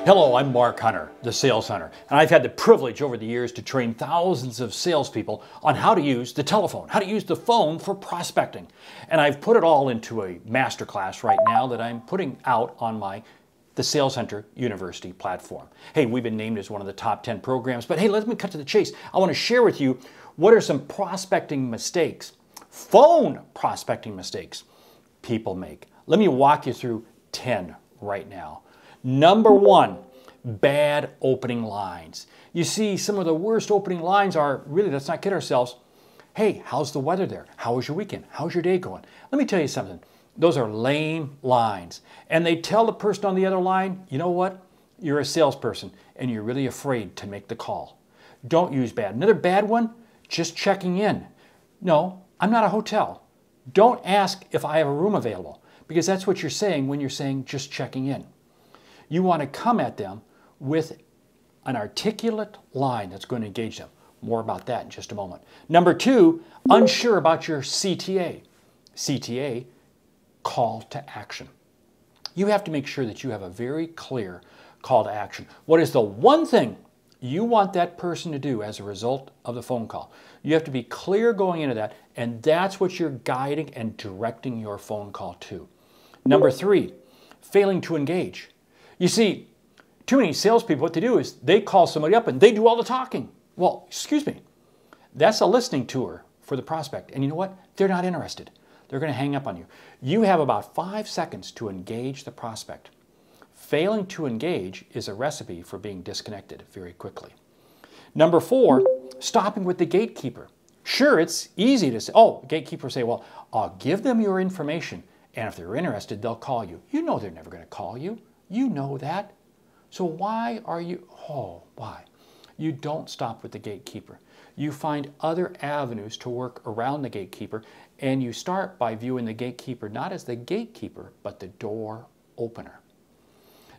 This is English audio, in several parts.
Hello, I'm Mark Hunter, the Sales Hunter, and I've had the privilege over the years to train thousands of salespeople on how to use the telephone, how to use the phone for prospecting. And I've put it all into a masterclass right now that I'm putting out on the Sales Hunter University platform. Hey, we've been named as one of the top 10 programs, but hey, let me cut to the chase. I want to share with you what are some prospecting mistakes, phone prospecting mistakes people make. Let me walk you through 10 right now. Number one, bad opening lines. You see, some of the worst opening lines are, really, let's not kid ourselves, hey, how's the weather there? How was your weekend? How's your day going? Let me tell you something. Those are lame lines. And they tell the person on the other line, you know what? You're a salesperson and you're really afraid to make the call. Don't use bad. Another bad one, just checking in. No, I'm not a hotel. Don't ask if I have a room available, because that's what you're saying when you're saying just checking in. You want to come at them with an articulate line that's going to engage them. More about that in just a moment. Number two, unsure about your CTA. CTA, call to action. You have to make sure that you have a very clear call to action. What is the one thing you want that person to do as a result of the phone call? You have to be clear going into that, and that's what you're guiding and directing your phone call to. Number three, failing to engage. You see, too many salespeople, what they do is they call somebody up and they do all the talking. Well, excuse me, that's a listening tour for the prospect. And you know what? They're not interested. They're going to hang up on you. You have about 5 seconds to engage the prospect. Failing to engage is a recipe for being disconnected very quickly. Number four, stopping with the gatekeeper. Sure, it's easy to say, oh, gatekeeper say, well, I'll give them your information, and if they're interested, they'll call you. You know they're never going to call you. You know that. So why? You don't stop with the gatekeeper. You find other avenues to work around the gatekeeper, and you start by viewing the gatekeeper not as the gatekeeper, but the door opener.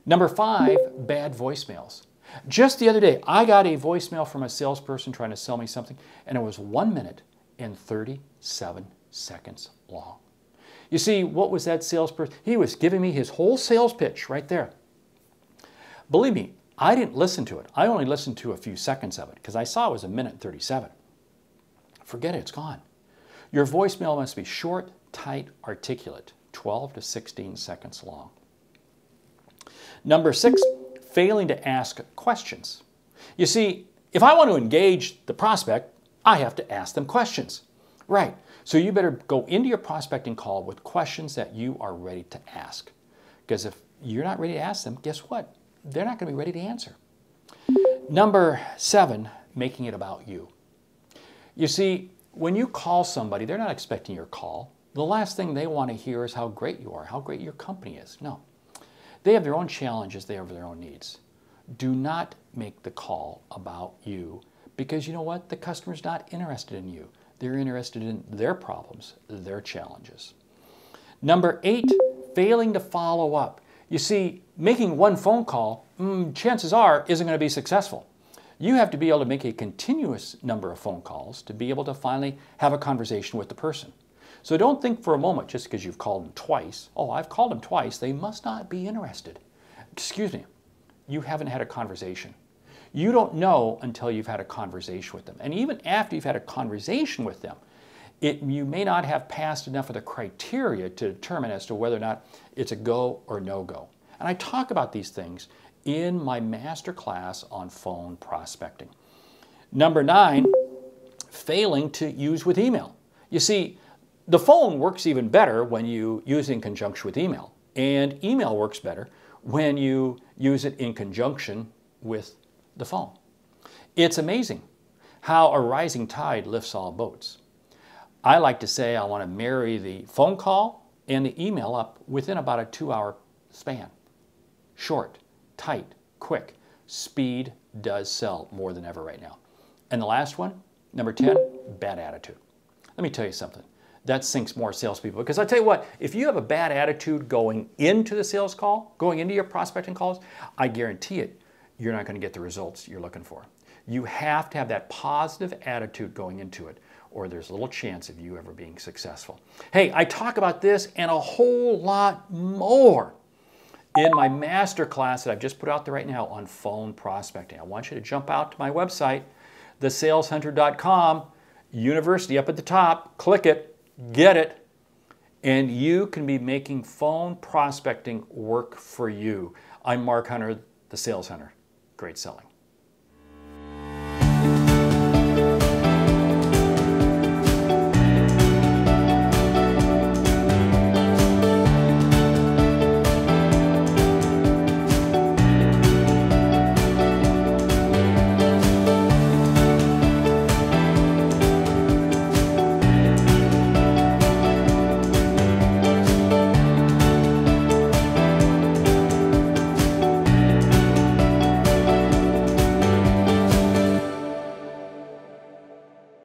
Number five, bad voicemails. Just the other day, I got a voicemail from a salesperson trying to sell me something, and it was 1 minute and 37 seconds long. You see, what was that salesperson? He was giving me his whole sales pitch right there. Believe me, I didn't listen to it. I only listened to a few seconds of it because I saw it was 1 minute and 37. Forget it, it's gone. Your voicemail must be short, tight, articulate, 12 to 16 seconds long. Number six, failing to ask questions. You see, if I want to engage the prospect, I have to ask them questions. Right. So you better go into your prospecting call with questions that you are ready to ask. Because if you're not ready to ask them, guess what? They're not going to be ready to answer. Number seven, making it about you. You see, when you call somebody, they're not expecting your call. The last thing they want to hear is how great you are, how great your company is. No. They have their own challenges, they have their own needs. Do not make the call about you, because you know what? The customer's not interested in you. They're interested in their problems, their challenges. Number eight, failing to follow up. You see, making one phone call, chances are, isn't going to be successful. You have to be able to make a continuous number of phone calls to be able to finally have a conversation with the person. So don't think for a moment, just because you've called them twice, oh, I've called them twice, they must not be interested. Excuse me, you haven't had a conversation. You don't know until you've had a conversation with them. And even after you've had a conversation with them, you may not have passed enough of the criteria to determine as to whether or not it's a go or no go. And I talk about these things in my master class on phone prospecting. Number nine, failing to use with email. You see, the phone works even better when you use it in conjunction with email. And email works better when you use it in conjunction with the phone. It's amazing how a rising tide lifts all boats. I like to say I want to marry the phone call and the email up within about a 2-hour span. Short, tight, quick. Speed does sell more than ever right now. And the last one, number 10, bad attitude. Let me tell you something. That sinks more salespeople. Because I tell you what, if you have a bad attitude going into the sales call, going into your prospecting calls, I guarantee it, you're not going to get the results you're looking for. You have to have that positive attitude going into it, or there's little chance of you ever being successful. Hey, I talk about this and a whole lot more in my master class that I've just put out there right now on phone prospecting. I want you to jump out to my website, thesaleshunter.com, university up at the top, click it, get it, and you can be making phone prospecting work for you. I'm Mark Hunter, the Sales Hunter. Great selling.